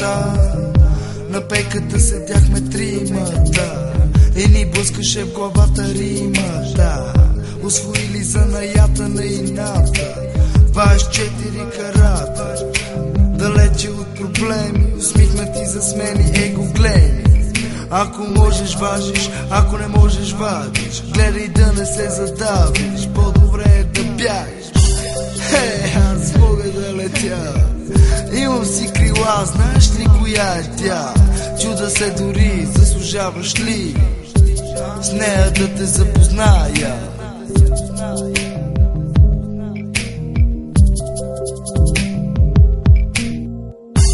сутринта на пейката седяхме тримата и ни блъскаше в главата римата. Усвоили занаята на ината 24 карата, далече от проблеми, усмихнати засмени егоглеми. Ако можеш важиш, ако не можеш вадиш, гледай да не се задавиш, по-добре е да бягаш. Аз мога да летя, имам си крила, знаеш ли коя е тя? Чуда се дори, заслужаваш ли с нея да те запозная?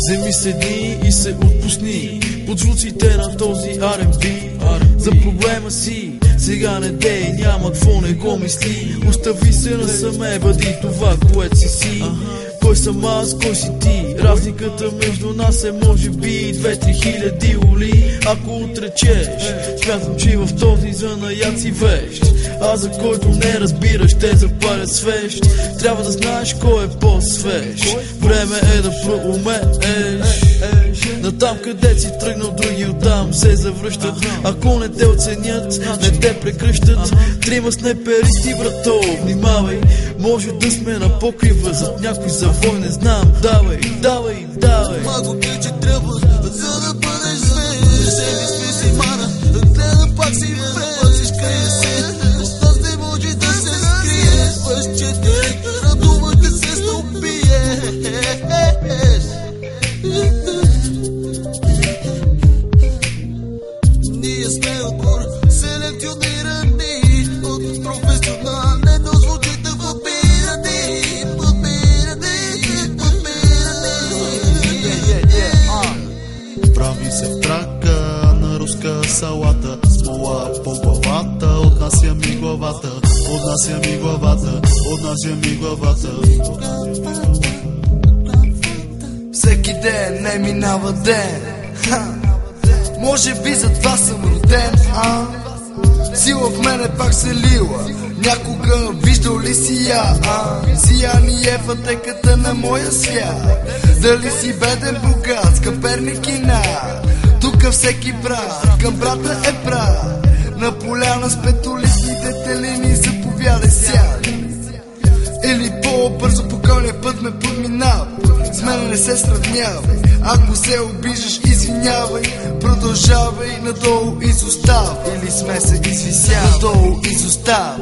Вземи седни и се отпусни под звуците на този R&B. За проблема си сега не дей, няма какво не го мисли. Остави се насаме, бъди това, което си. Кой съм аз, кой си ти? Разликата между нас е може би 2-3 хиляди оли. Ако отречеш, смятам, че в този занаят си вещ. А за който не разбираш, те запалят свещ. Трябва да знаеш кой е по-свеж. Време е да проумееш. Натам къде си тръгнал, други оттам се завръщат. Ако не те оценят, не те прекръщат. Трима снайперисти, брато, внимавай. Може да сме на покрива, зад някой завой, не знам. Давай, давай, давай. Малко ключи трябва, за да бъдеш звеж. Себе сме си мана, гледам пак си вреш. Крие се, от нас не може да се скрие. Възчете, радувате се, сте убиеш. Ние сме отбор, селекционирани от професионален до звучите подбирани. Прави се в трака на руска салата, смола по главата, отнася ми главата, отнася ми главата, отнася ми главата. Всеки ден не минава ден, може би за това съм роден. Сила в мене пак се лила, някога виждал ли си я? Сияние в пътеката на моя свят. Дали си беден, богат, с Каперник и над, тук всеки брат към брата е брат. На поляна с петолистните телени заповядай сяд. Или по-бързо по кълния път ме подминава. С мен не се сравнявай, ако се обиждаш, извинявай. Продължавай, надолу изостава. Или сме се извисява, надолу изостава.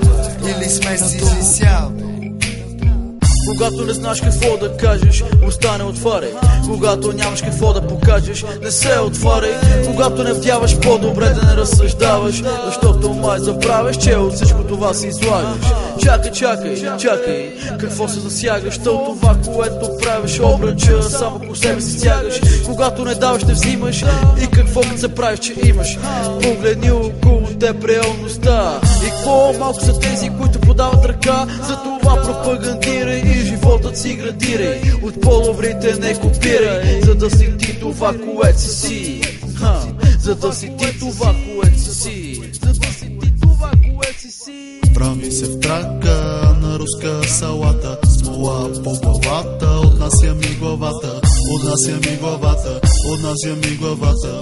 Или сме се извисява. Когато не знаеш какво да кажеш, остане отваряй. Когато нямаш какво да покажеш, не се отваряй. Когато не вдяваш, по-добре да не разсъждаваш, защото май забравяш, че от всичко това се излагаш. Чакай, чакай, чакай, какво се засягаш? То това, което правиш, обръча, само по себе си стягаш. Когато не даваш, не взимаш, и какво като се правиш, че имаш? Погледни около теб реалността. И по-малко са тези, които подават ръка. За това пропагандирай и животът си градирай. От половрите не копирай, за да си ти това, което си. За да си ти това, което си. За да си ти това, което си. Прави се в трака на руска салата, смола по главата, отнася ми главата, отнася ми главата, отнася ми главата.